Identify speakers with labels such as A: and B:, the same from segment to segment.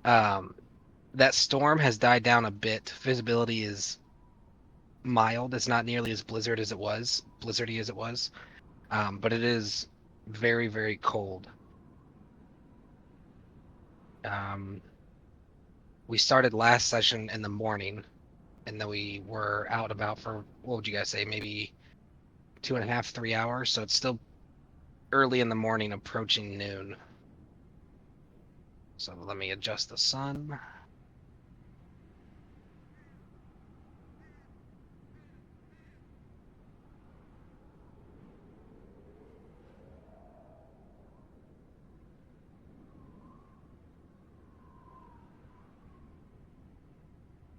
A: That storm has died down a bit. Visibility is mild. It's not nearly as blizzardy as it was. But it is very, very cold. We started last session in the morning, and then we were out about for, what would you guys say, maybe 2.5, 3 hours. So it's still early in the morning, approaching noon. So let me adjust the sun.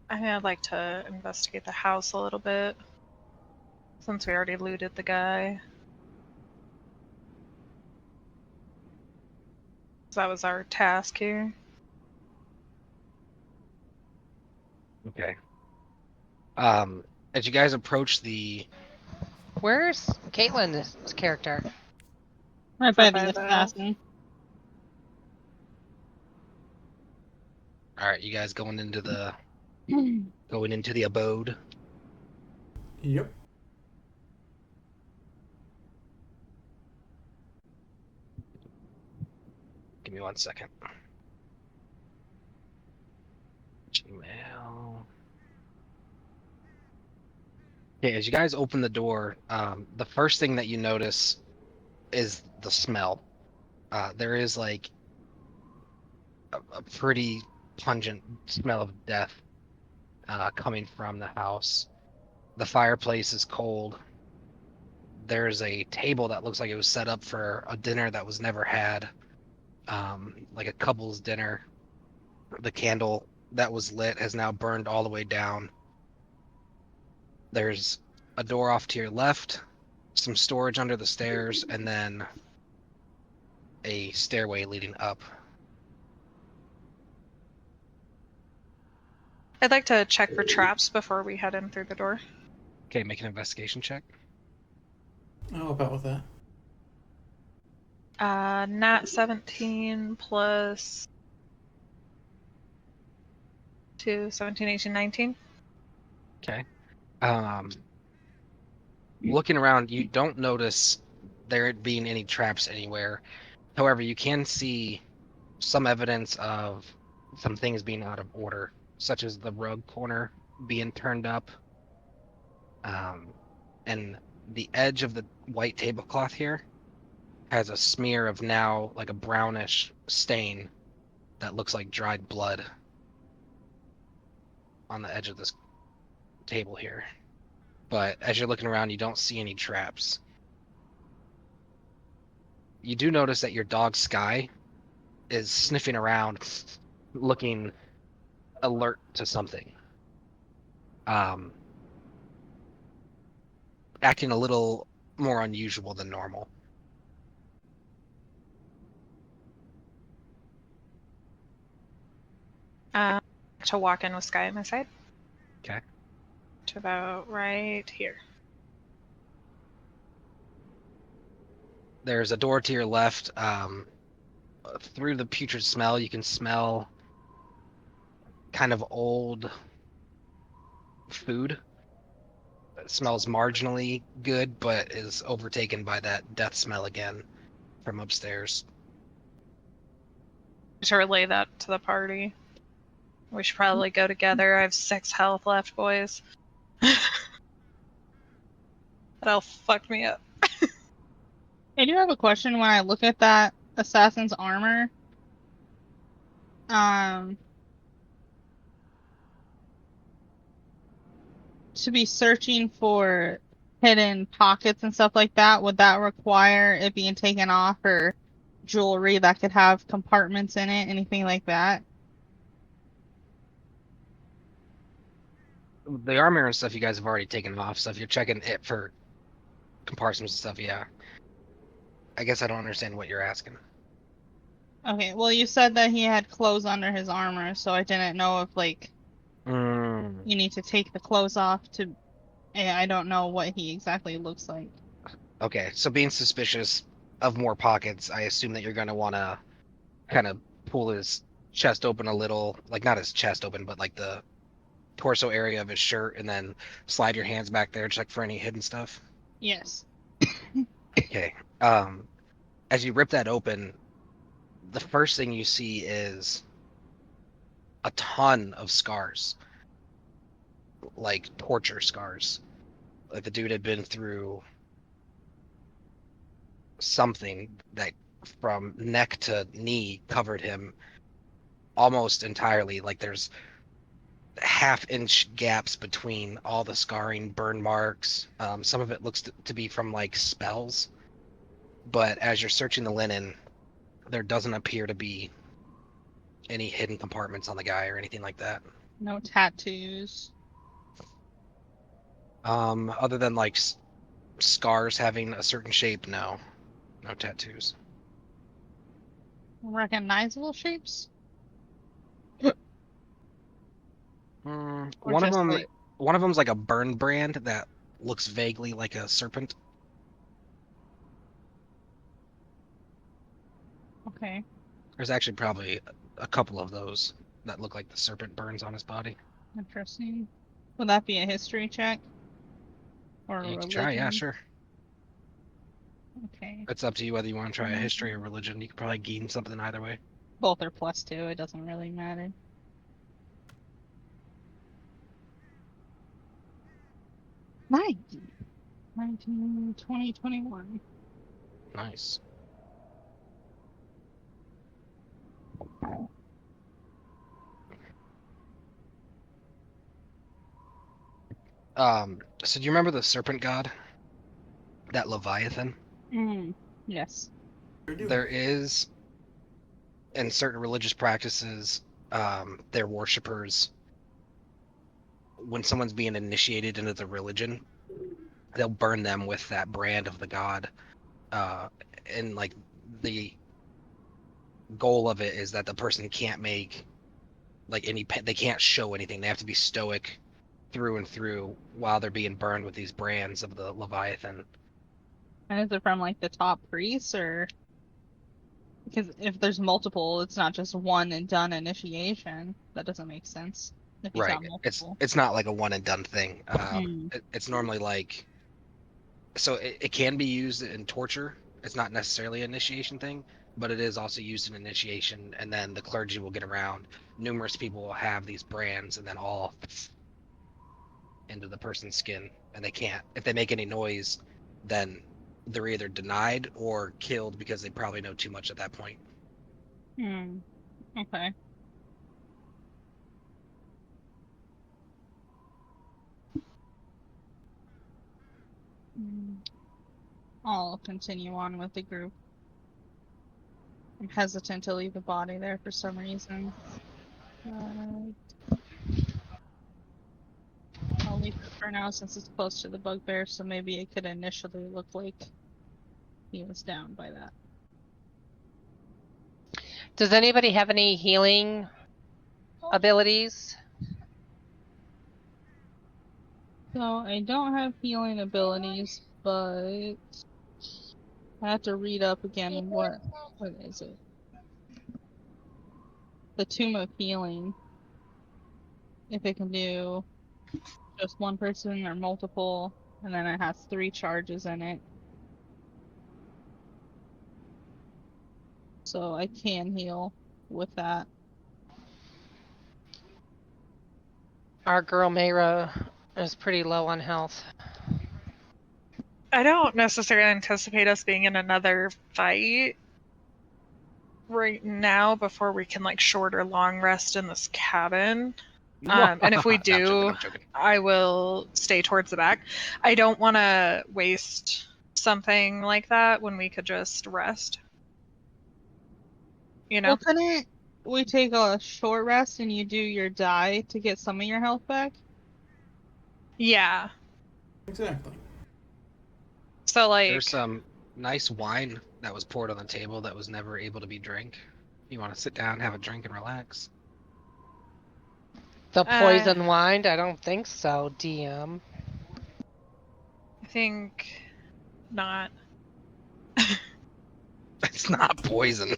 B: I think I'd like to investigate the house a little bit, since we already looted the guy. So that was our task here.
A: Okay. As you guys approach the...
C: Where's Caitlin's character?
D: Right by the assassin.
A: All right, you guys going into the abode.
E: Yep.
A: Give me 1 second. Gmail. Okay, as you guys open the door, the first thing that you notice is the smell. There is like a pretty pungent smell of death coming from the house. The fireplace is cold. There's a table that looks like it was set up for a dinner that was never had, like a couple's dinner. The candle that was lit has now burned all the way down. There's a door off to your left, some storage under the stairs, and then a stairway leading up.
B: I'd like to check for traps before we head in through the door.
A: Okay, make an investigation check.
E: How about with that?
B: Nat 17 plus 2, 17, 18, 19.
A: Okay. Looking around, you don't notice there being any traps anywhere. However, you can see some evidence of some things being out of order, such as the rug corner being turned up, and the edge of the white tablecloth here has a smear of now like a brownish stain that looks like dried blood on the edge of this table here. But as you're looking around, you don't see any traps. You do notice that your dog Sky is sniffing around, looking alert to something. Acting a little more unusual than normal.
B: To walk in with Sky at my side.
A: Okay.
B: To about right here.
A: There's a door to your left. Through the putrid smell, you can smell kind of old food. It smells marginally good, but is overtaken by that death smell again from upstairs.
B: To relay that to the party. We should probably go together. I have 6 health left, boys. That'll fuck me up.
D: I do have a question when I look at that assassin's armor. To be searching for hidden pockets and stuff like that, would that require it being taken off, or jewelry that could have compartments in it, anything like that?
A: The armor and stuff you guys have already taken off, so if you're checking it for compartments and stuff, yeah. I guess I don't understand what you're asking.
D: Okay, well, you said that he had clothes under his armor, so I didn't know if, like, you need to take the clothes off to... I don't know what he exactly looks like.
A: Okay, so being suspicious of more pockets, I assume that you're going to want to kind of pull his chest open a little, like not his chest open, but like the torso area of his shirt, and then slide your hands back there, check for any hidden stuff.
D: Yes.
A: Okay. As you rip that open, the first thing you see is a ton of scars, like torture scars. Like the dude had been through something that from neck to knee covered him almost entirely. Like there's half-inch gaps between all the scarring, burn marks. Some of it looks to be from like spells. But as you're searching the linen, there doesn't appear to be any hidden compartments on the guy or anything like that.
D: No tattoos.
A: Other than like scars having a certain shape, no tattoos.
D: Recognizable shapes? Or
A: One of
D: just
A: them,
D: like
A: one of them's like a burn brand that looks vaguely like a serpent.
D: okay.
A: There's actually probably a couple of those that look like the serpent burns on his body.
D: Interesting. Would that be a history check? Or a
A: You can
D: religion?
A: try, yeah, sure.
D: Okay.
A: It's up to you whether you want to try a history or religion. You could probably gain something either way.
D: Both are +2, it doesn't really matter. 19, 20, 21.
A: Nice. So do you remember the serpent god? That Leviathan?
D: Yes.
E: Sure do.
A: There is, in certain religious practices, their worshippers, when someone's being initiated into the religion, they'll burn them with that brand of the god. And like the goal of it is that the person can't make like they can't show anything. They have to be stoic through and through while they're being burned with these brands of the Leviathan.
D: And is it from like the top priests or because if there's multiple, it's not just one and done initiation. That doesn't make sense. If he's
A: Right.
D: got multiple.
A: It's not like a one and done thing.
D: Hmm.
A: It's normally like, so it can be used in torture. It's not necessarily an initiation thing, but it is also used in initiation, and then the clergy will get around. Numerous people will have these brands and then all into the person's skin, and they can't. If they make any noise, then they're either denied or killed because they probably know too much at that point.
D: Okay. I'll continue on with the group. I'm hesitant to leave the body there for some reason. I'll leave it for now since it's close to the bugbear, so maybe it could initially look like he was down by that.
C: Does anybody have any healing abilities?
D: So I don't have healing abilities, but I have to read up again what is it? The Tomb of Healing. If it can do just one person or multiple, and then it has 3 charges in it. So I can heal with that.
C: Our girl Mayra is pretty low on health.
B: I don't necessarily anticipate us being in another fight right now before we can like short or long rest in this cabin. And if we
A: No,
B: do,
A: I'm joking.
B: I will stay towards the back. I don't want to waste something like that when we could just rest. You know?
D: Well, couldn't we take a short rest and you do your die to get some of your health back?
B: Yeah.
E: Exactly.
B: So like
A: There's some nice wine that was poured on the table that was never able to be drank. You want to sit down, have a drink, and relax?
C: The poison wine? I don't think so, DM.
B: I think not.
A: It's not poison.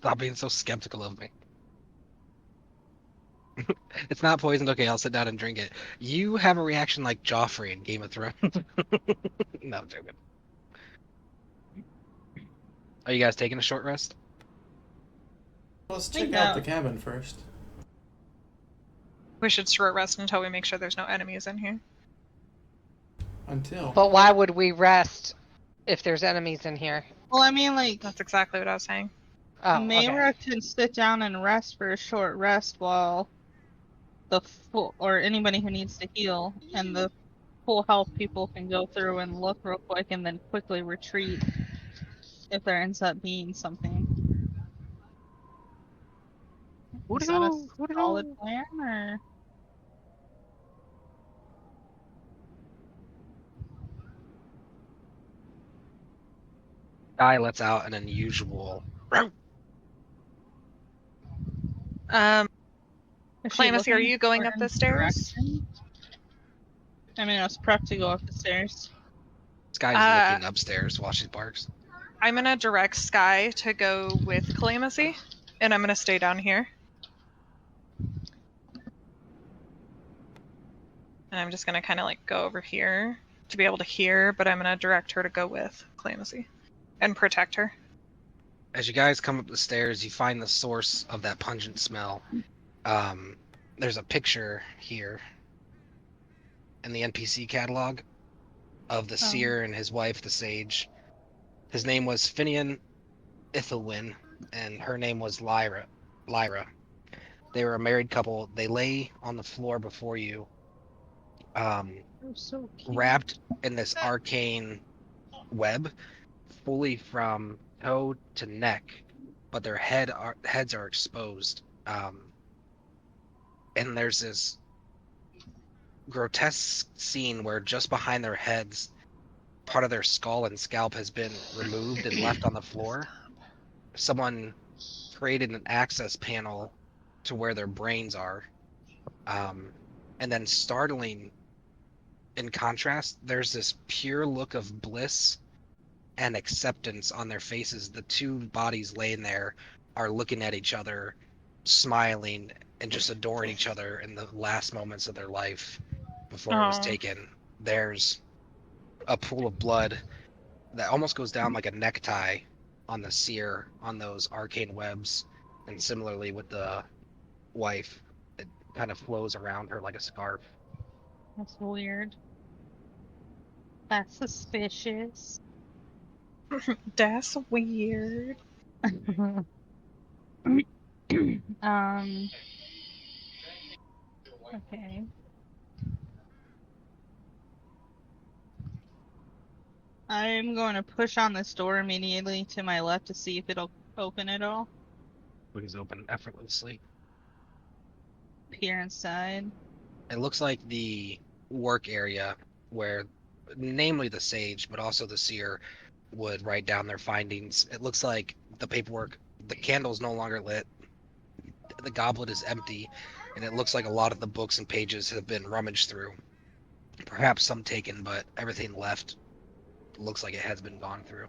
A: Stop being so skeptical of me. It's not poisoned. Okay, I'll sit down and drink it. You have a reaction like Joffrey in Game of Thrones. No, I'm joking. Are you guys taking a short rest?
E: Let's
D: think
E: check out the
D: that-
E: cabin first.
B: We should short rest until we make sure there's no enemies in here.
E: Until.
C: But why would we rest if there's enemies in here?
D: Well, I mean, like,
B: That's exactly what I was saying.
C: Oh,
D: Mayra
C: okay.
D: can sit down and rest for a short rest while the full, or anybody who needs to heal, and the full health people can go through and look real quick and then quickly retreat if there ends up being something. Is that a solid plan, or?
A: Guy lets out an unusual.
D: Is she
B: Calamus, are
D: looking
B: you going
D: for
B: up the
D: any
B: stairs?
D: direction? I mean, I was prepped to go up the stairs.
A: This guy's looking upstairs while she barks.
B: I'm gonna direct Sky to go with Calamusy, and I'm gonna stay down here. And I'm just gonna kind of like go over here to be able to hear, but I'm gonna direct her to go with Calamusy and protect her.
A: As you guys come up the stairs, you find the source of that pungent smell. There's a picture here in the NPC catalog of the seer and his wife, the sage. His name was Finian Ithelwyn, and her name was Lyra. They were a married couple. They lay on the floor before you,
D: So cute.
A: wrapped in this arcane web, fully from toe to neck, but their heads are exposed. And there's this grotesque scene where just behind their heads, part of their skull and scalp has been removed and left on the floor. Someone created an access panel to where their brains are. And then startling in contrast, there's this pure look of bliss and acceptance on their faces. The two bodies laying there are looking at each other, smiling, and just adoring each other in the last moments of their life before it was taken. There's a pool of blood that almost goes down like a necktie on the seer on those arcane webs, and similarly with the wife, it kind of flows around her like a scarf.
D: That's weird. That's suspicious.
B: That's weird.
D: Okay. I'm going to push on this door immediately to my left to see if it'll open at all.
A: Which is open effortlessly.
D: Peer inside.
A: It looks like the work area where, namely the sage, but also the seer, would write down their findings. It looks like the paperwork, the candle's no longer lit, the goblet is empty, and it looks like a lot of the books and pages have been rummaged through. Perhaps some taken, but everything left looks like it has been gone through.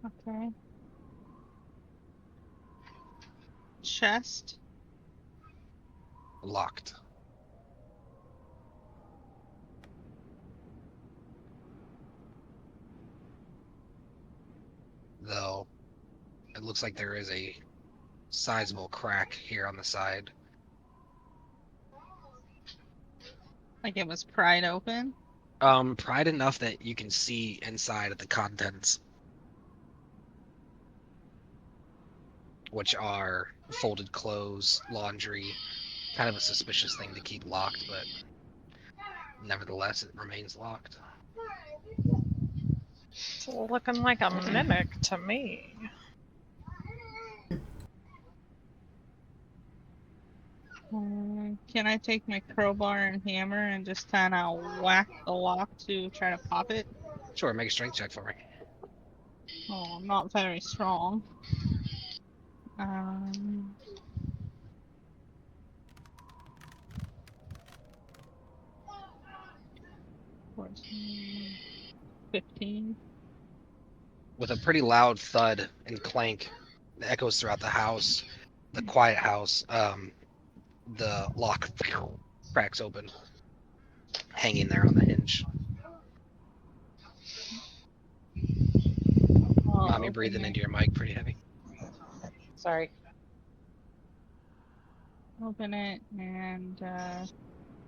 D: Okay. Chest.
A: Locked. Though, it looks like there is a sizable crack here on the side.
D: Like it was pried open.
A: Pried enough that you can see inside of the contents, which are folded clothes, laundry, kind of a suspicious thing to keep locked, but nevertheless, it remains locked.
B: It's looking like a mimic to me.
D: Can I take my crowbar and hammer and just kind of whack the lock to try to pop it?
A: Sure, make a strength check for me.
D: Oh, I'm not very strong. 14, 15.
A: With a pretty loud thud and clank, echoes throughout the house, the quiet house. The lock cracks open, hanging there on the hinge. Mom, you're breathing into your mic pretty heavy.
C: Sorry.
D: Open it and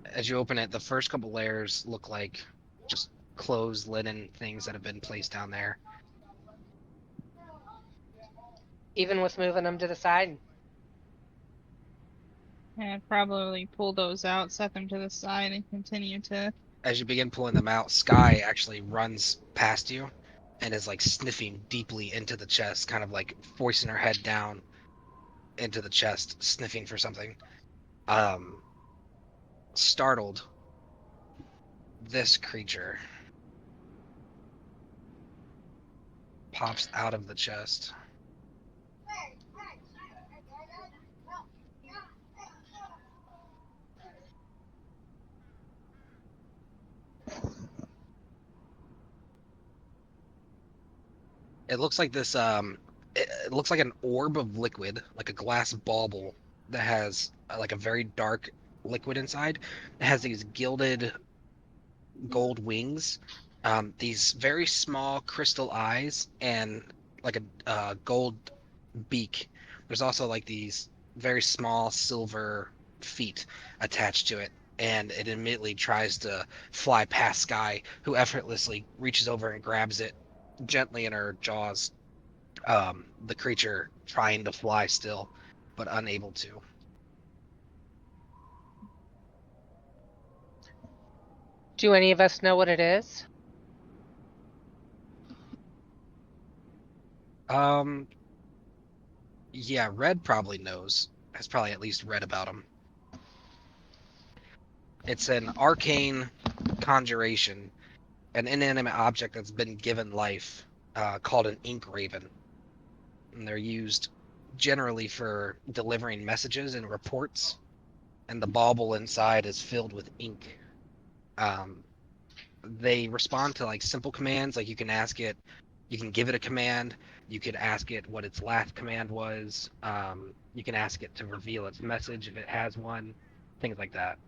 A: As you open it, the first couple layers look like just clothes, linen, things that have been placed down there.
C: Even with moving them to the side.
D: and probably pull those out, set them to the side, and continue to.
A: As you begin pulling them out, Sky actually runs past you and is like sniffing deeply into the chest, kind of like forcing her head down into the chest, sniffing for something. Startled, this creature pops out of the chest. It looks like this it looks like an orb of liquid, like a glass bauble that has like a very dark liquid inside. It has these gilded gold wings, these very small crystal eyes, and like a gold beak. There's also like these very small silver feet attached to it, and it immediately tries to fly past Sky, who effortlessly reaches over and grabs it gently in her jaws. The creature trying to fly still, but unable to.
C: Do any of us know what it is?
A: Yeah, Red probably knows. Has probably at least read about him. It's an arcane conjuration, an inanimate object that's been given life, called an ink raven. And they're used generally for delivering messages and reports. And the bauble inside is filled with ink. Um, they respond to like simple commands, like you can ask it, you can give it a command, you could ask it what its last command was, you can ask it to reveal its message if it has one, things like that.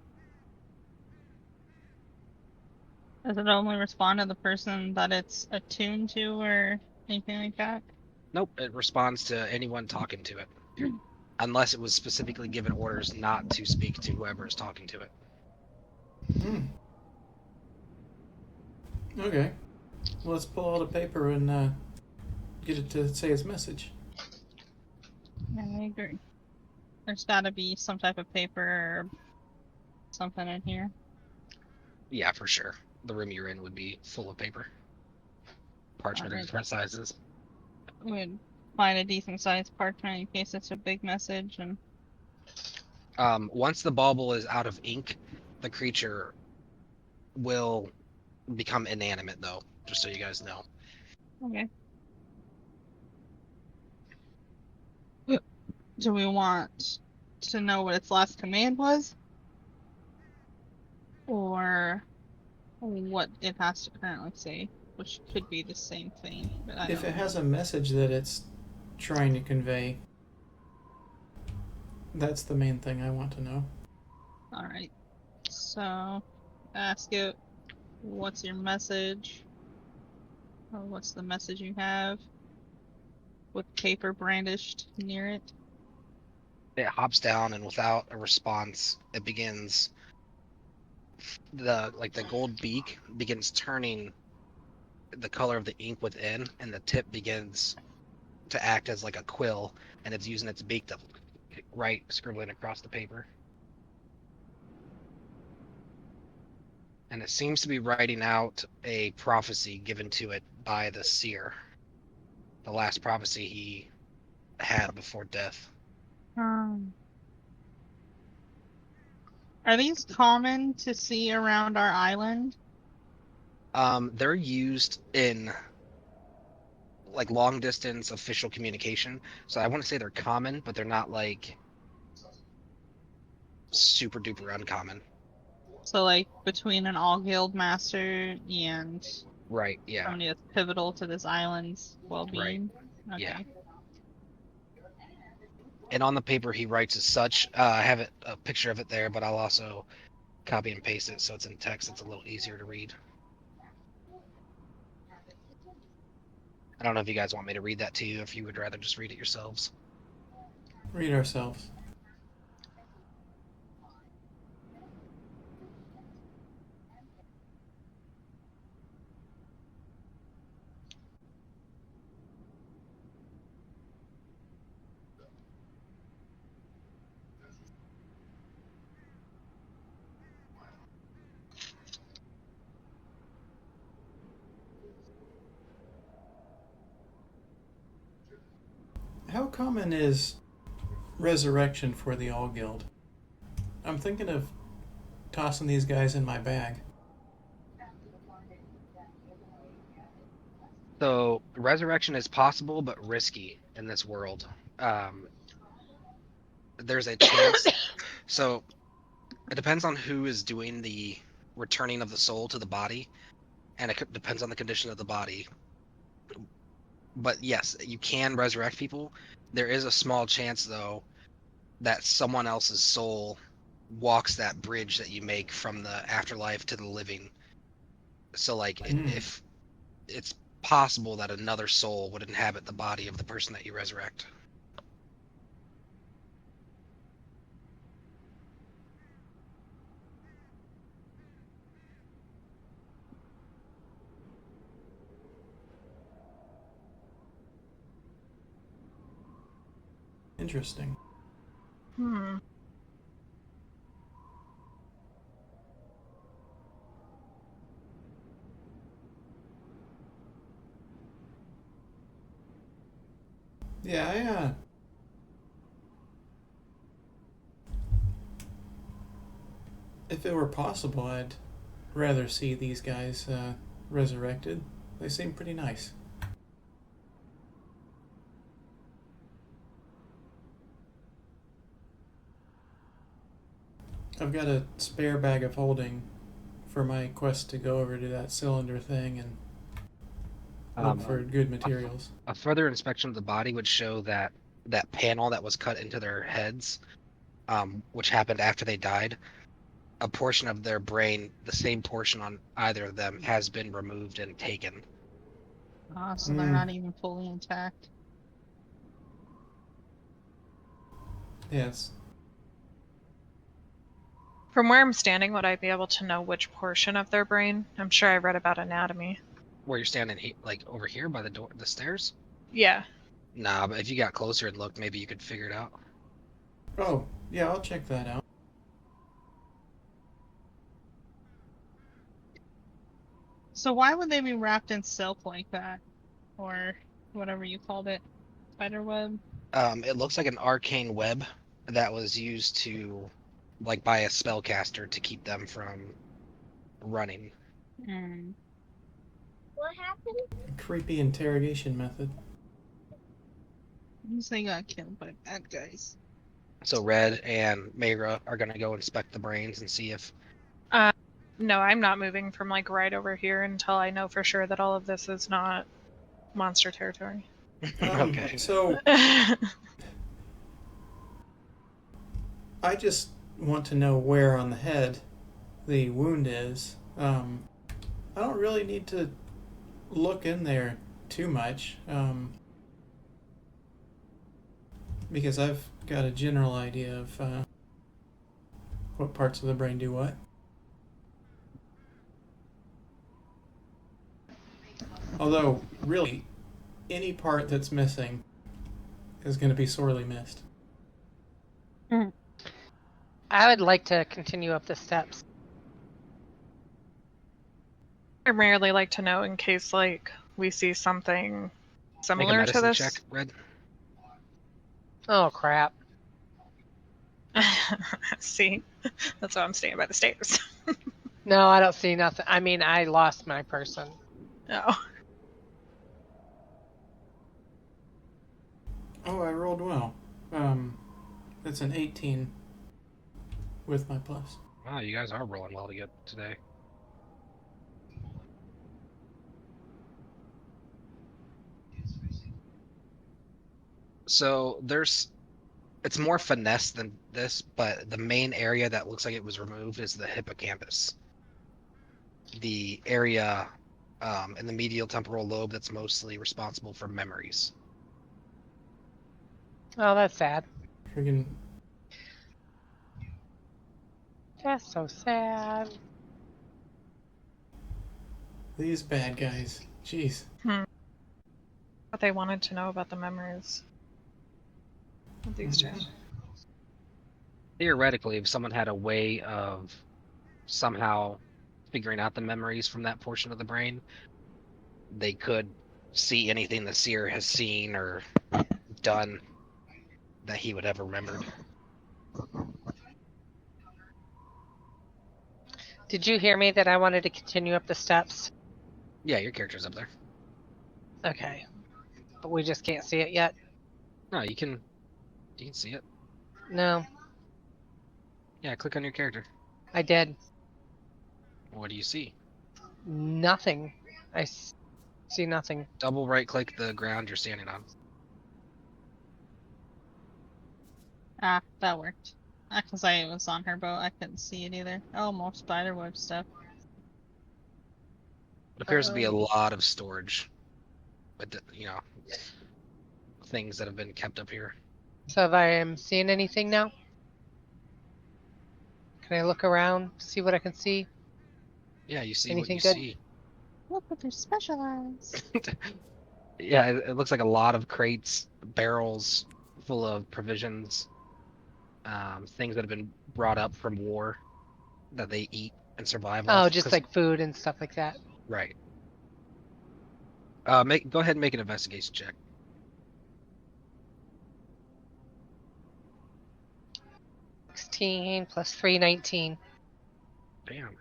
D: Does it only respond to the person that it's attuned to, or anything like that?
A: Nope, it responds to anyone talking to it, unless it was specifically given orders not to speak to whoever is talking to it.
E: Hmm. Okay. Well, let's pull out a paper and get it to say its message.
D: I agree. There's gotta be some type of paper or something in here.
A: Yeah, for sure. The room you're in would be full of paper, parchment of
D: Alright.
A: different sizes.
D: We'd find a decent sized parchment in case it's a big message, and
A: Once the bauble is out of ink, the creature will become inanimate, though, just so you guys know.
D: okay. Do we want to know what its last command was? Or what it has to currently say, which could be the same thing, but I
E: If
D: don't
E: it
D: know.
E: has a message that it's trying to convey, that's the main thing I want to know.
D: Alright. So ask it, what's your message? Or what's the message you have? With paper brandished near it.
A: It hops down, and without a response, it begins the gold beak begins turning the color of the ink within, and the tip begins to act as like a quill, and it's using its beak to write, scribbling across the paper. And it seems to be writing out a prophecy given to it by the seer. The last prophecy he had before death.
D: Are these common to see around our island?
A: They're used in like long distance official communication. So I want to say they're common, but they're not like super duper uncommon.
D: So, like, between an all guild master and
A: Right, yeah.
D: somebody that's pivotal to this island's well being?
A: Right.
D: Okay.
A: Yeah. And on the paper he writes as such. I have a picture of it there, but I'll also copy and paste it so it's in text. It's a little easier to read. I don't know if you guys want me to read that to you, if you would rather just read it yourselves.
E: Read ourselves. How common is resurrection for the All Guild? I'm thinking of tossing these guys in my bag.
A: So resurrection is possible but risky in this world. Um, there's a chance. So it depends on who is doing the returning of the soul to the body, and it depends on the condition of the body. But yes, you can resurrect people. There is a small chance, though, that someone else's soul walks that bridge that you make from the afterlife to the living. So, like, if it's possible that another soul would inhabit the body of the person that you resurrect.
E: Interesting.
B: Hmm.
E: Yeah, if it were possible, I'd rather see these guys resurrected. They seem pretty nice. I've got a spare bag of holding for my quest to go over to that cylinder thing and look for good materials.
A: A further inspection of the body would show that that panel that was cut into their heads, which happened after they died, a portion of their brain, the same portion on either of them, has been removed and taken.
D: So they're not even fully intact.
E: Yes.
B: From where I'm standing, would I be able to know which portion of their brain? I'm sure I read about anatomy.
A: Where you're standing, like over here by the door, the stairs?
B: Yeah.
A: Nah, but if you got closer and looked, maybe you could figure it out.
E: Oh, yeah, I'll check that out.
D: So why would they be wrapped in silk like that? Or whatever you called it. Spiderweb?
A: It looks like an arcane web that was used to, like, by a spellcaster to keep them from running.
D: Mm.
E: Creepy interrogation method.
D: Means they got killed by bad guys.
A: So Red and Mayra are gonna go inspect the brains and see if.
B: No, I'm not moving from like right over here until I know for sure that all of this is not monster territory.
A: Okay.
E: So I just want to know where on the head the wound is. I don't really need to look in there too much, because I've got a general idea of what parts of the brain do what. Although, really, any part that's missing is going to be sorely missed.
C: I would like to continue up the steps.
B: I primarily like to know in case like we see something
A: Make a
B: similar to
A: medicine
B: this.
A: check, Red.
C: Oh crap.
B: See, that's why I'm staying by the stairs.
C: No, I don't see nothing. I mean, I lost my person.
B: Oh.
E: Oh, I rolled well. That's an 18 with my plus.
A: Wow, you guys are rolling well today. So there's It's more finesse than this, but the main area that looks like it was removed is the hippocampus. The area in the medial temporal lobe that's mostly responsible for memories.
C: Oh, that's sad.
E: Friggin'
C: That's so sad.
E: these bad guys. Jeez.
B: But they wanted to know about the memories of these two.
A: Theoretically, if someone had a way of somehow figuring out the memories from that portion of the brain, they could see anything the seer has seen or done that he would have remembered.
C: Did you hear me that I wanted to continue up the steps?
A: Yeah, your character's up there.
C: Okay. But we just can't see it yet?
A: No, you can see it.
C: No,
A: Yeah, click on your character.
C: I did.
A: What do you see?
C: Nothing. See nothing.
A: Double right click the ground you're standing on.
D: Ah, that worked. Because I was on her boat, I couldn't see it either. Oh, more spiderweb stuff.
A: It appears to be a lot of storage, but things that have been kept up here.
C: So if I am seeing anything now? Can I look around, see what I can see?
A: Yeah, you see
C: Anything
A: what you
C: good?
A: see.
D: Look what they're specialized.
A: Yeah, it looks like a lot of crates, barrels full of provisions, things that have been brought up from war that they eat and survive
C: Oh,
A: off.
C: just like food and stuff like that.
A: Right. Go ahead and make an investigation check.
C: 16 plus 3, 19.
A: Damn.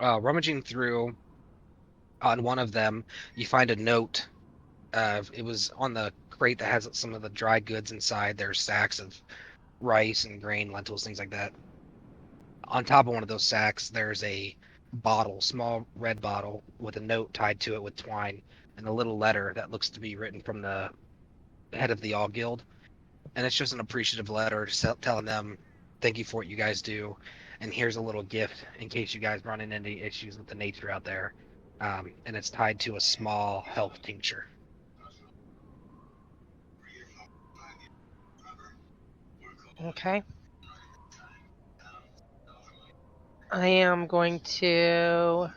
A: Rummaging through on one of them, you find a note. It was on the crate that has some of the dry goods inside. There's sacks of rice and grain, lentils, things like that. On top of one of those sacks, there's a bottle, small red bottle, with a note tied to it with twine, and a little letter that looks to be written from the head of the All Guild. And it's just an appreciative letter telling them, thank you for what you guys do, and here's a little gift in case you guys run into any issues with the nature out there. And it's tied to a small health tincture.
C: Okay. I am going to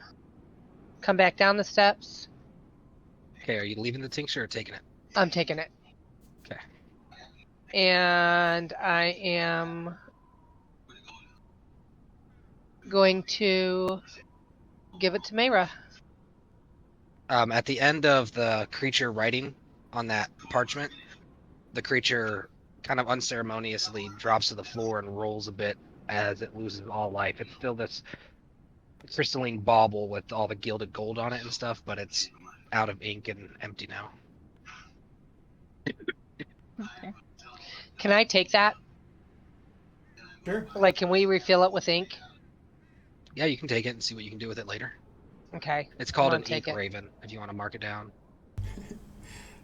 C: come back down the steps.
A: Okay, are you leaving the tincture or taking it?
C: I'm taking it.
A: Okay.
C: And I am going to give it to Mayra.
A: At the end of the creature writing on that parchment, the creature kind of unceremoniously drops to the floor and rolls a bit as it loses all life. It's still this crystalline bauble with all the gilded gold on it and stuff, but it's out of ink and empty now.
D: Okay.
C: Can I take that?
E: Sure.
C: Like, can we refill it with ink?
A: Yeah, you can take it and see what you can do with it later.
C: Okay.
A: It's called
C: I'm
A: an
C: gonna take
A: ink
C: it.
A: raven, if you want to mark it down.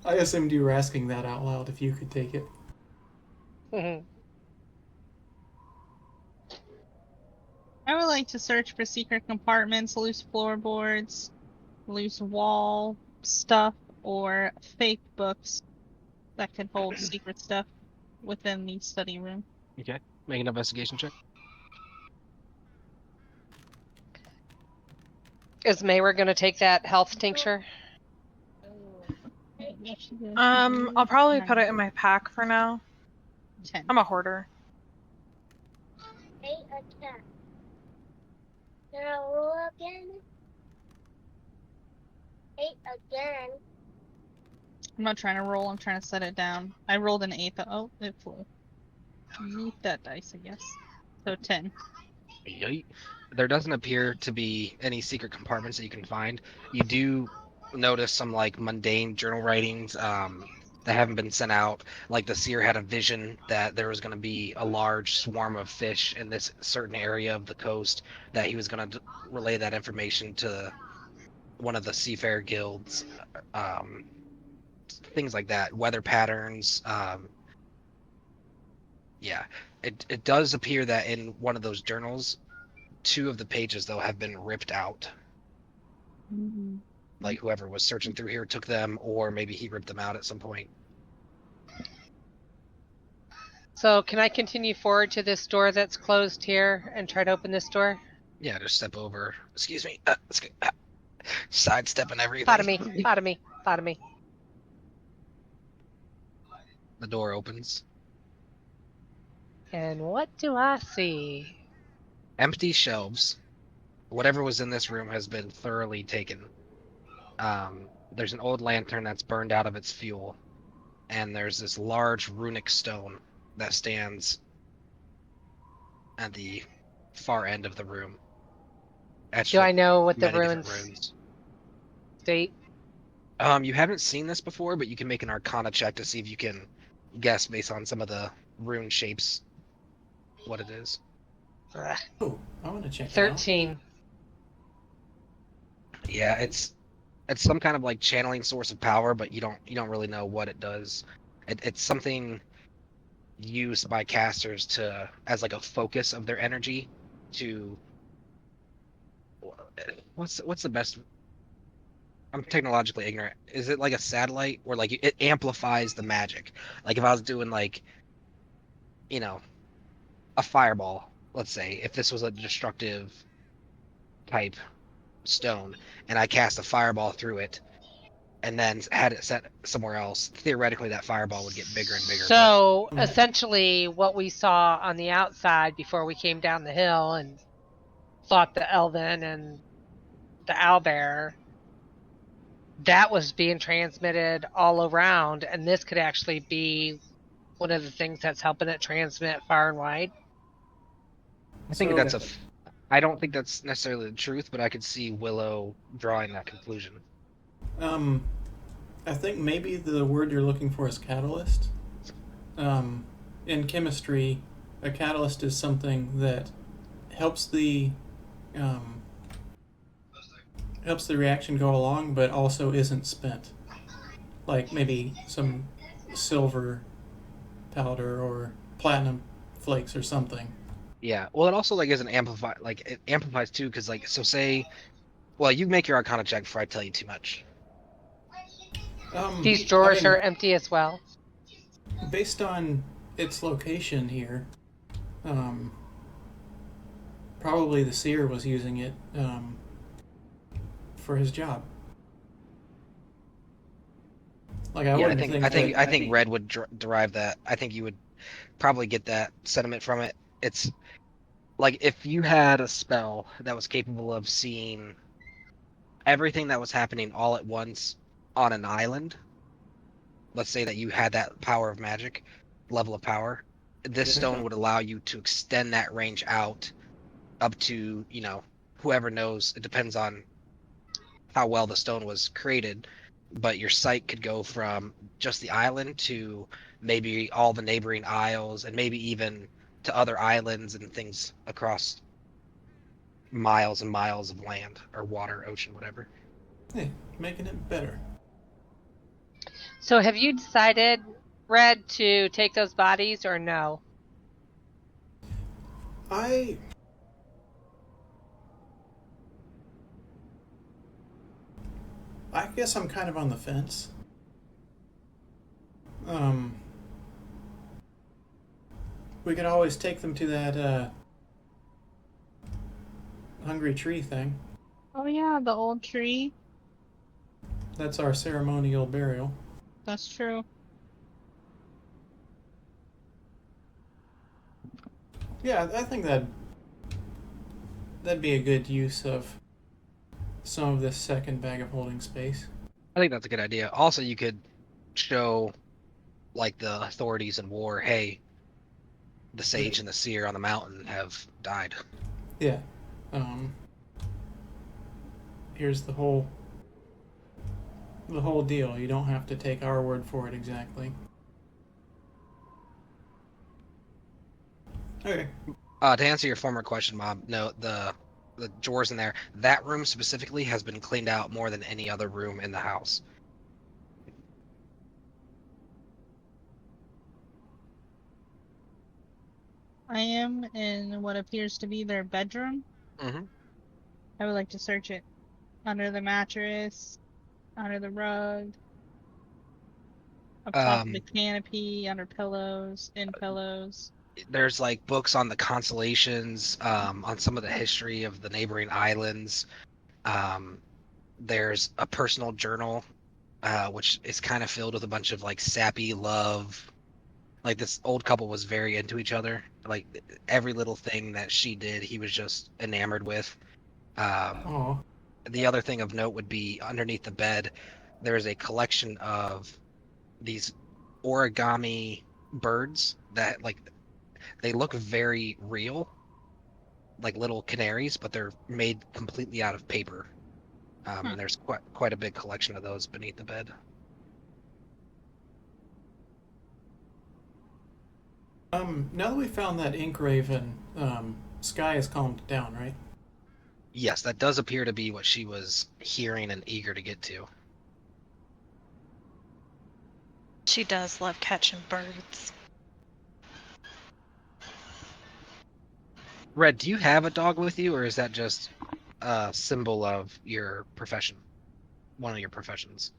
E: I assumed you were asking that out loud if you could take it.
D: I would like to search for secret compartments, loose floorboards, loose wall stuff, or fake books that could hold secret stuff within the study room.
A: Okay. Make an investigation check.
C: Is Mayra gonna take that health tincture?
B: I'll probably put it in my pack for now.
D: 10.
B: I'm a hoarder.
F: 8 again. Can I roll again? 8 again.
D: I'm not trying to roll, I'm trying to set it down. I rolled an 8. Oh, it flew. Eat that dice, I guess. So 10.
A: Yeet. There doesn't appear to be any secret compartments that you can find. You do notice some like mundane journal writings that haven't been sent out. Like the seer had a vision that there was going to be a large swarm of fish in this certain area of the coast, that he was going to relay that information to one of the seafarer guilds. things like that, weather patterns. Yeah, it does appear that in one of those journals, 2 of the pages though have been ripped out. Like whoever was searching through here took them, or maybe he ripped them out at some point.
C: So can I continue forward to this door that's closed here and try to open this door?
A: Yeah, just step over. Excuse me. Sidestepping everything.
C: Thought of me. Thought of me. Thought of me.
A: The door opens.
C: And what do I see?
A: Empty shelves. Whatever was in this room has been thoroughly taken. There's an old lantern that's burned out of its fuel, and there's this large runic stone that stands at the far end of the room.
C: Do I know what the
A: many different
C: ruins state?
A: You haven't seen this before, but you can make an Arcana check to see if you can guess based on some of the rune shapes what it is.
C: Ugh.
E: Oh, I want to check it out.
C: 13.
A: Yeah, it's some kind of like channeling source of power, but you don't really know what it does. It's something used by casters to as like a focus of their energy to what's the best. I'm technologically ignorant. Is it like a satellite where like it amplifies the magic? Like if I was doing like, you know, a fireball, let's say, if this was a destructive type stone and I cast a fireball through it and then had it set somewhere else, theoretically that fireball would get bigger and bigger.
C: So essentially what we saw on the outside before we came down the hill and fought the Elven and the owlbear, that was being transmitted all around, and this could actually be one of the things that's helping it transmit far and wide.
A: I don't think that's necessarily the truth, but I could see Willow drawing that conclusion.
E: I think maybe the word you're looking for is catalyst. In chemistry, a catalyst is something that helps the reaction go along, but also isn't spent. Like maybe some silver powder or platinum flakes or something.
A: Yeah, well, it also like isn't amplified. Like it amplifies too, because like so say, well, you make your Arcana check before I tell you too much.
C: These drawers are empty as well.
E: Based on its location here, probably the seer was using it for his job. Like
A: I think Red would derive that. I think you would probably get that sentiment from it. It's like if you had a spell that was capable of seeing everything that was happening all at once on an island. Let's say that you had that power of magic, level of power. This stone would allow you to extend that range out up to, you know, whoever knows. It depends on how well the stone was created, but your sight could go from just the island to maybe all the neighboring isles and maybe even to other islands and things across miles and miles of land or water, ocean, whatever.
E: Hey, making it better.
C: So have you decided, Red, to take those bodies or no?
E: I guess I'm kind of on the fence. We could always take them to that hungry tree thing.
D: Oh yeah, the old tree.
E: That's our ceremonial burial.
D: That's true.
E: Yeah, I think that'd be a good use of some of this second bag of holding space.
A: I think that's a good idea. Also, you could show, like, the authorities in war, hey, the sage and the seer on the mountain have died.
E: Yeah. Here's the whole deal. You don't have to take our word for it exactly. Okay.
A: To answer your former question, Mob, no, the drawers in there, that room specifically has been cleaned out more than any other room in the house.
D: I am in what appears to be their bedroom.
A: Mm-hmm.
D: I would like to search it under the mattress, under the rug, up top of the canopy, under pillows, in pillows.
A: There's like books on the constellations, on some of the history of the neighboring islands. There's a personal journal, which is kind of filled with a bunch of like sappy love. Like this old couple was very into each other. Like every little thing that she did, he was just enamored with.
E: Oh,
A: The other thing of note would be underneath the bed, there is a collection of these origami birds that like they look very real, like little canaries, but they're made completely out of paper.
D: Hmm.
A: And there's quite a big collection of those beneath the bed.
E: now that we found that ink raven, Sky has calmed down, right?
A: Yes, that does appear to be what she was hearing and eager to get to.
B: She does love catching birds.
A: Red, do you have a dog with you, or is that just a symbol of your profession? One of your professions?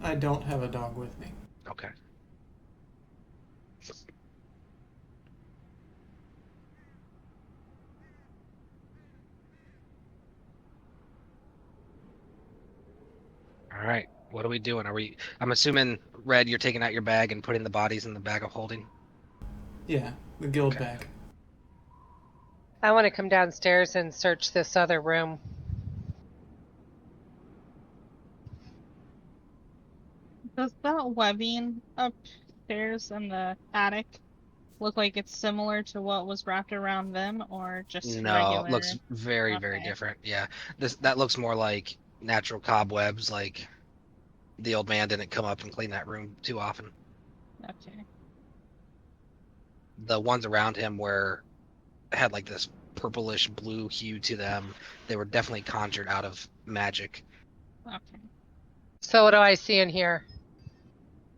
E: I don't have a dog with me.
A: Okay. All right. What are we doing? I'm assuming, Red, you're taking out your bag and putting the bodies in the bag of holding?
E: Yeah, the guild
A: Okay.
E: bag.
C: I want to come downstairs and search this other room.
D: Does that webbing upstairs in the attic look like it's similar to what was wrapped around them, or just
A: No, it
D: regular?
A: looks very, very
D: Okay.
A: different. Yeah. That looks more like natural cobwebs, like the old man didn't come up and clean that room too often.
D: Okay.
A: The ones around him had like this purplish blue hue to them. They were definitely conjured out of magic.
D: Okay.
C: So what do I see in here?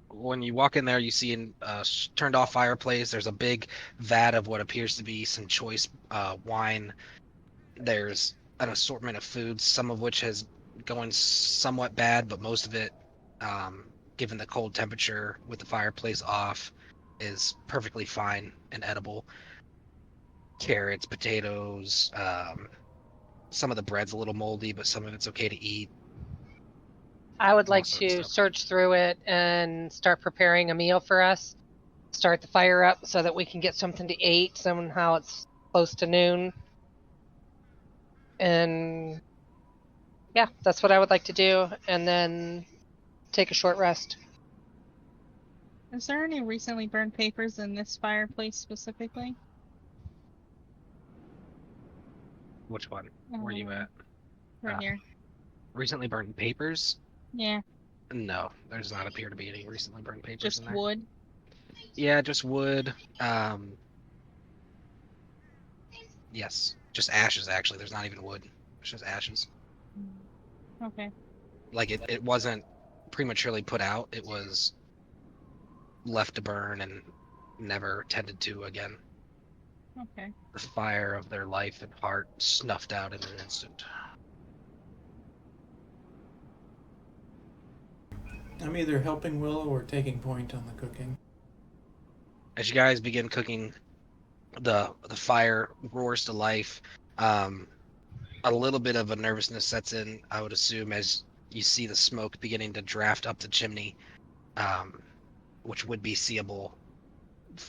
A: When you walk in there, you see a turned off fireplace. There's a big vat of what appears to be some choice wine. There's an assortment of foods, some of which has going somewhat bad, but most of it, given the cold temperature with the fireplace off, is perfectly fine and edible. Carrots, potatoes. Some of the bread's a little moldy, but some of it's okay to eat.
C: I would
A: All
C: like
A: sorts of
C: to
A: stuff.
C: search through it and start preparing a meal for us. Start the fire up so that we can get something to eat. Somehow it's close to noon. And yeah, that's what I would like to do. And then take a short rest.
D: Is there any recently burned papers in this fireplace specifically?
A: Which one? Where are you at?
D: Right here.
A: Recently burned papers?
D: Yeah.
A: No, there does not appear to be any recently burned papers
D: Just
A: in there.
D: wood.
A: Yeah, just wood. Yes, just ashes. Actually, there's not even wood. It's just ashes.
D: Okay.
A: Like it wasn't prematurely put out. It was left to burn and never tended to again.
D: Okay.
A: The fire of their life and heart snuffed out in an instant.
E: I'm either helping Willow or taking point on the cooking.
A: As you guys begin cooking, the fire roars to life. A little bit of a nervousness sets in, I would assume, as you see the smoke beginning to draft up the chimney, which would be seeable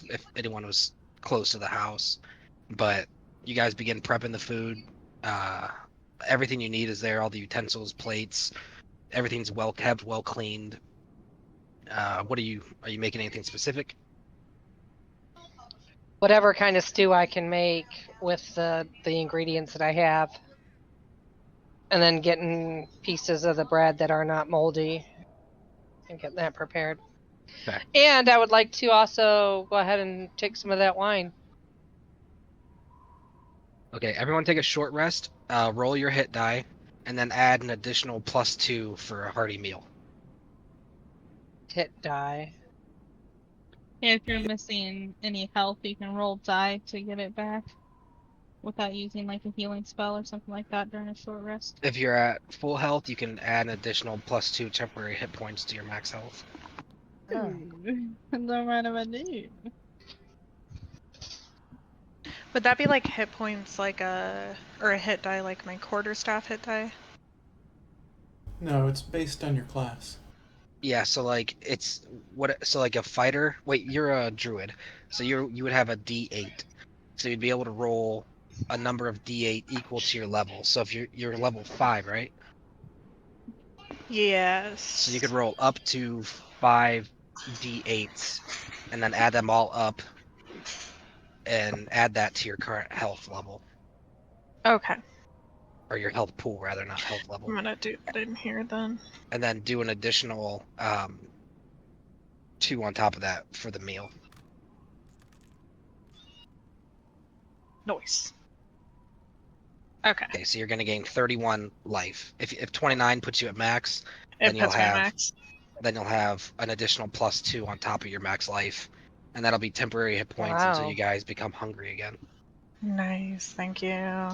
A: if anyone was close to the house. But you guys begin prepping the food. Uh, Everything you need is there. All the utensils, plates, everything's well kept, well cleaned. What are you making anything specific?
C: Whatever kind of stew I can make with the ingredients that I have. And then getting pieces of the bread that are not moldy and getting that prepared.
A: Okay.
C: And I would like to also go ahead and take some of that wine.
A: Okay, everyone take a short rest, roll your hit die, and then add an additional +2 for a hearty meal.
C: Hit die.
D: If you're missing any health, you can roll die to get it back without using like a healing spell or something like that during a short rest.
A: If you're at full health, you can add an additional +2 temporary hit points to your max health.
C: Oh.
D: Don't mind if I do.
B: Would that be like hit points like a hit die like my quarterstaff hit die?
E: No, it's based on your class.
A: Yeah, so like it's so like a fighter. Wait, you're a druid, so you would have a D8, so you'd be able to roll a number of D8 equal to your level. So if you're level 5, right?
B: Yes.
A: So you could roll up to 5 D8s, and then add them all up, and add that to your current health level,
B: Okay.
A: or your health pool rather, not health level.
B: I'm gonna do that in here then.
A: And then do an additional 2 on top of that for the meal.
B: Nice. Okay.
A: Okay, so you're going to gain 31 life. If 29 puts you at max,
B: It
A: then you'll
B: puts me at
A: have
B: max.
A: an additional +2 on top of your max life, and that'll be temporary hit points until
C: Wow.
A: you guys become hungry again.
B: Nice, thank you.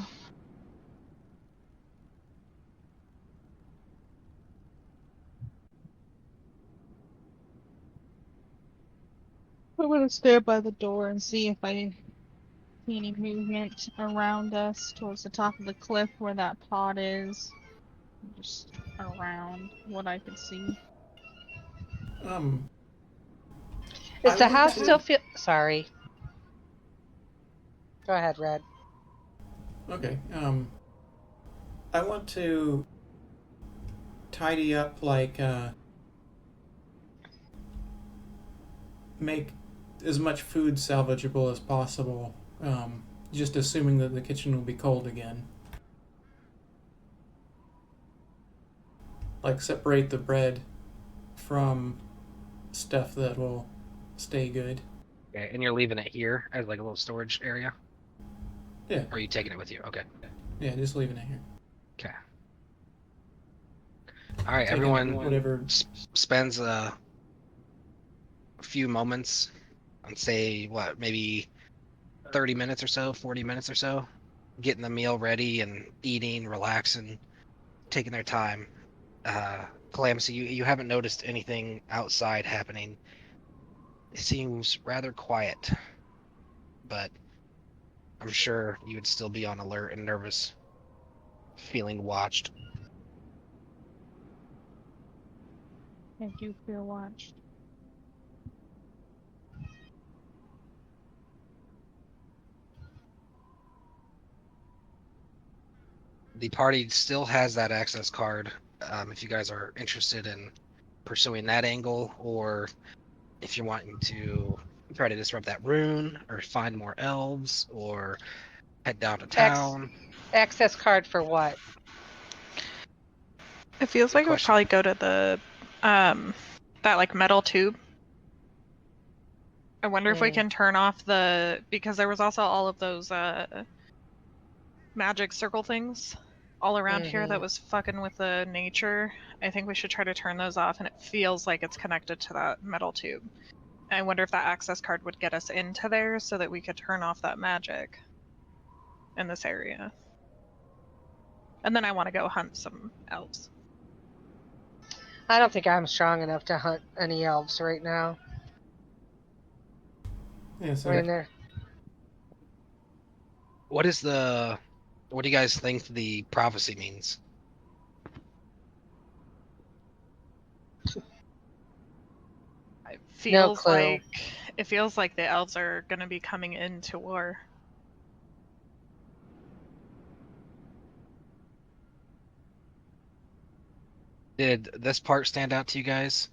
D: I'm gonna stand by the door and see if I see any movement around us towards the top of the cliff where that pod is. Just around what I could see.
C: Is
E: I
C: the
E: want
C: house
E: to-
C: still feel? Sorry. Go ahead, Red.
E: Okay. I want to tidy up, like, make as much food salvageable as possible. Just assuming that the kitchen will be cold again. Like, separate the bread from stuff that will stay good.
A: Okay, and you're leaving it here as like a little storage area?
E: Yeah.
A: Or are you taking it with you? Okay.
E: Yeah, just leaving it here.
A: Okay. All right,
E: Taking
A: everyone
E: whatever.
A: spends a few moments, on say maybe 30 minutes or so, 40 minutes or so, getting the meal ready and eating, relaxing, taking their time. Calamity, you haven't noticed anything outside happening. It seems rather quiet, but I'm sure you would still be on alert and nervous, feeling watched.
D: I do feel watched.
A: The party still has that access card. If you guys are interested in pursuing that angle, or if you're wanting to try to disrupt that rune, or find more elves, or head down to town.
C: Access card for what?
B: It feels
A: Good
B: like it would
A: question.
B: probably go to the that like metal tube. I wonder if we can turn off because there was also all of those magic circle things all around here that was fucking with the nature. I think we should try to turn those off, and it feels like it's connected to that metal tube. I wonder if that access card would get us into there so that we could turn off that magic in this area. And then I want to go hunt some elves.
C: I don't think I'm strong enough to hunt any elves right now.
E: Yeah, so
C: I mean, they're
A: What do you guys think the prophecy means?
C: No clue.
B: It feels like the elves are going to be coming into war.
A: Did this part stand out to you guys?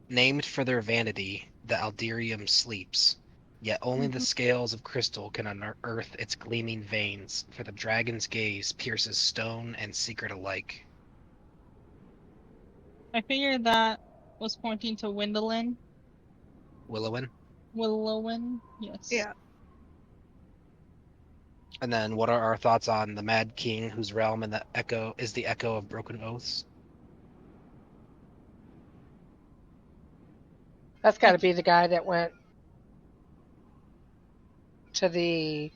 A: Named for their vanity, the Alderium sleeps. Yet only the scales of crystal can unearth its gleaming veins, for the dragon's gaze pierces stone and secret alike.
D: I figured that was pointing to Windolin.
A: Willowin?
D: Willowin, yes.
B: Yeah.
A: And then what are our thoughts on the Mad King, whose realm and the echo is the echo of broken oaths?
C: That's got to be the guy that went to the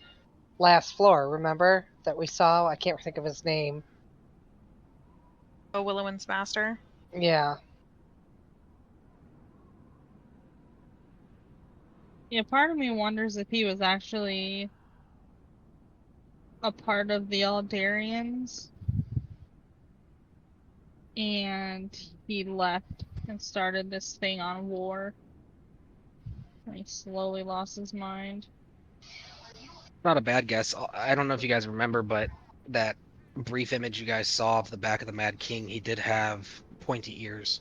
C: last floor, remember? That we saw? I can't think of his name.
B: Oh, Willowin's master.
C: Yeah.
D: Yeah, part of me wonders if he was actually a part of the Aldarians and he left and started this thing on war. And he slowly lost his mind.
A: Not a bad guess. I don't know if you guys remember, but that brief image you guys saw of the back of the Mad King, he did have pointy ears.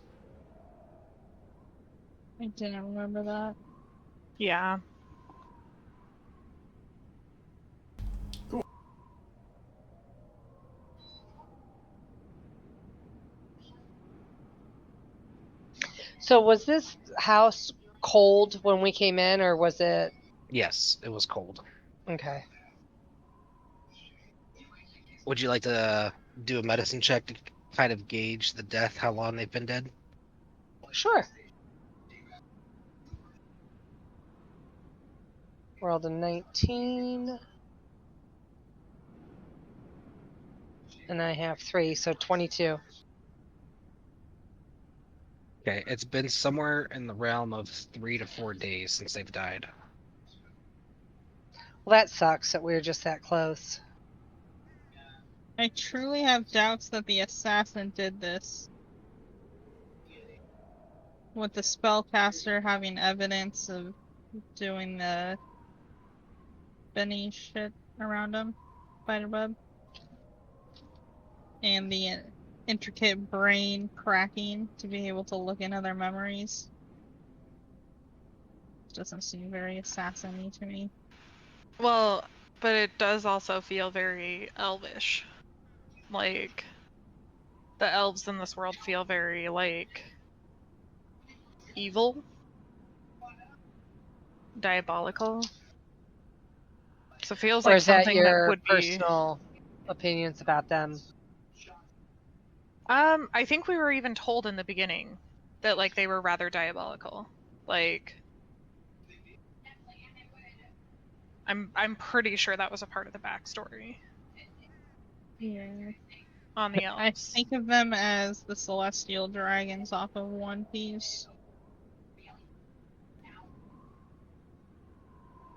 D: I didn't remember that.
B: Yeah.
C: So was this house cold when we came in, or was it?
A: Yes, it was cold.
C: Okay.
A: Would you like to do a medicine check to kind of gauge the death, how long they've been dead?
C: Sure. Rolled a 19. And I have 3, so 22.
A: Okay, it's been somewhere in the realm of 3 to 4 days since they've died.
C: Well, that sucks that we were just that close.
D: I truly have doubts that the assassin did this. With the spellcaster having evidence of doing the Benny shit around him, Spider-Web, and the intricate brain cracking to be able to look into their memories. Doesn't seem very assassin-y to me.
B: Well, but it does also feel very elvish. Like, the elves in this world feel very, like, evil, diabolical. So it feels
C: Or
B: like
C: is that
B: something that
C: your
B: would be.
C: personal opinions about them?
B: I think we were even told in the beginning that, like, they were rather diabolical. Like, I'm pretty sure that was a part of the backstory
D: Yeah.
B: on the
D: I
B: elves.
D: think of them as the celestial dragons off of One Piece.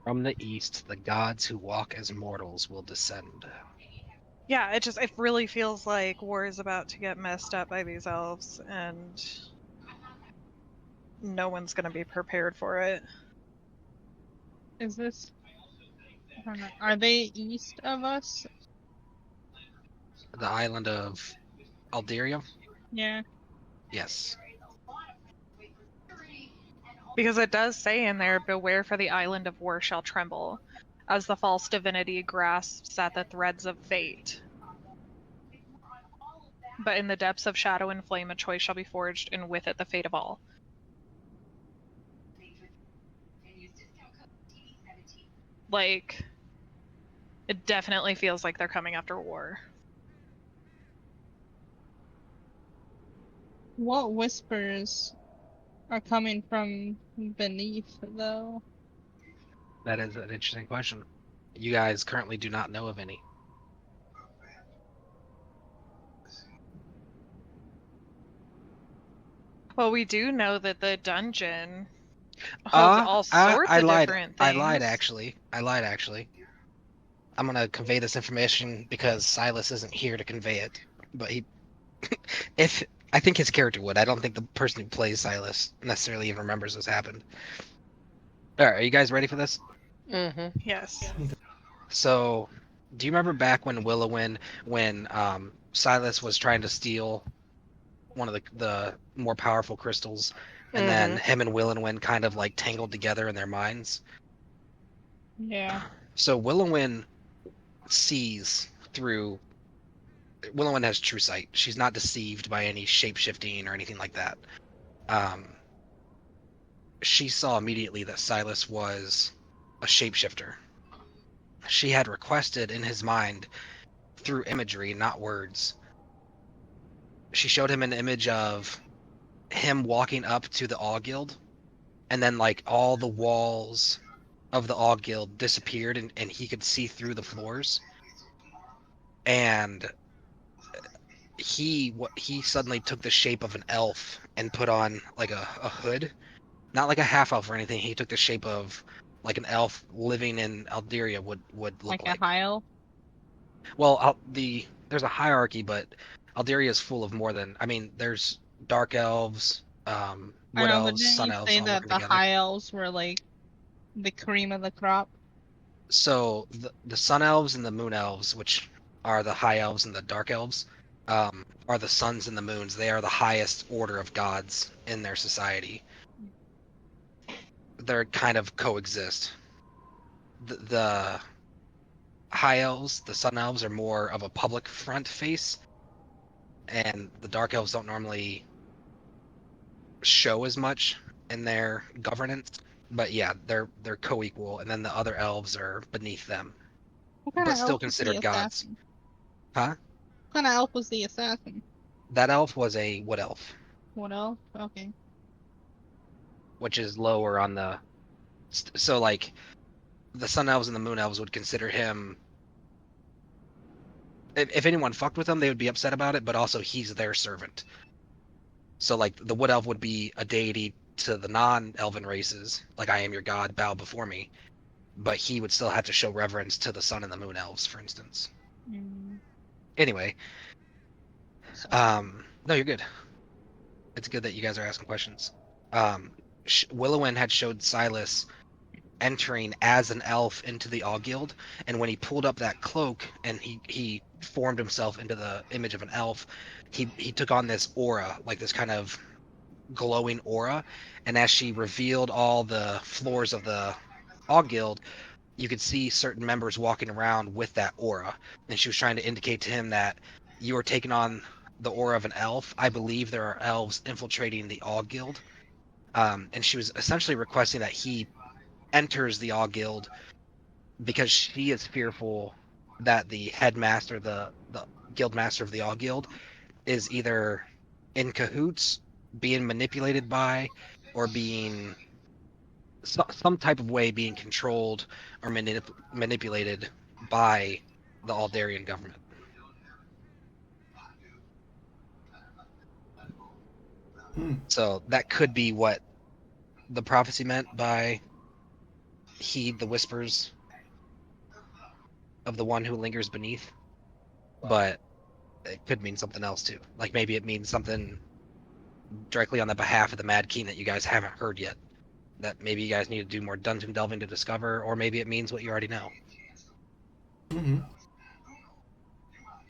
A: From the east, the gods who walk as mortals will descend.
B: Yeah, it really feels like war is about to get messed up by these elves, and no one's gonna be prepared for it.
D: Is this? I don't know. Are they east of us?
A: The island of Alderia?
D: Yeah.
A: Yes.
B: Because it does say in there, beware for the island of war shall tremble, as the false divinity grasps at the threads of fate. But in the depths of shadow and flame a choice shall be forged, and with it the fate of all. Like, it definitely feels like they're coming after war.
D: What whispers are coming from beneath, though?
A: That is an interesting question. You guys currently do not know of any.
B: Well, we do know that the dungeon holds all sorts
A: I
B: of
A: lied.
B: different
A: I
B: things.
A: lied actually. I lied actually. I'm gonna convey this information because Silas isn't here to convey it. But if I think his character would. I don't think the person who plays Silas necessarily even remembers this happened. All right, are you guys ready for this?
C: Mm-hmm.
B: Yes.
A: So, do you remember back when when Silas was trying to steal one of the more powerful crystals, and then him and Willowin kind of like tangled together in their minds?
D: Yeah.
A: So Willowin sees through. Willowin has true sight. She's not deceived by any shape-shifting or anything like that. She saw immediately that Silas was a shapeshifter. She had requested in his mind, through imagery, not words. She showed him an image of him walking up to the All Guild, and then like all the walls of the All Guild disappeared, and he could see through the floors. And he suddenly took the shape of an elf and put on like a hood, not like a half elf or anything. He took the shape of like an elf living in Alderia would look
D: Like a high elf?
A: Well, there's a hierarchy, but Alderia is full of more than. I mean, there's dark elves,
D: I
A: wood
D: know, but
A: elves,
D: didn't
A: sun
D: you
A: elves,
D: say
A: all
D: that
A: working
D: the
A: together.
D: high elves were like the cream of the crop?
A: So the sun elves and the moon elves, which are the high elves and the dark elves, are the suns and the moons. They are the highest order of gods in their society. They're kind of coexist. The high elves, the sun elves, are more of a public front face, and the dark elves don't normally show as much in their governance. But yeah, they're co-equal, and then the other elves are beneath them,
D: What kind
A: but
D: of
A: still
D: elf was the
A: considered gods.
D: assassin?
A: Huh?
D: What kind of elf was the assassin?
A: That elf was a wood elf,
D: What elf? Okay.
A: which is lower on the. So like the sun elves and the moon elves would consider him. If anyone fucked with him, they would be upset about it. But also, he's their servant. So like the wood elf would be a deity to the non-elven races, like I am your god, bow before me. But he would still have to show reverence to the sun and the moon elves, for instance.
D: Mm,
A: Anyway,
D: sorry.
A: no, you're good. It's good that you guys are asking questions. Um, Willowin had showed Silas entering as an elf into the All Guild, and when he pulled up that cloak and he formed himself into the image of an elf, he took on this aura, like this kind of glowing aura, and as she revealed all the floors of the All Guild, you could see certain members walking around with that aura, and she was trying to indicate to him that you are taking on the aura of an elf. I believe there are elves infiltrating the All Guild, and she was essentially requesting that he enters the All Guild because she is fearful that the headmaster, the guild master of the All Guild, is either in cahoots, being manipulated by, or being some type of way being controlled or manipulated by the Aldarian government. So that could be what the prophecy meant by heed the whispers of the one who lingers beneath. But it could mean something else too. Like maybe it means something directly on the behalf of the Mad King that you guys haven't heard yet. That maybe you guys need to do more dungeon delving to discover, or maybe it means what you already know.
E: Mm-hmm.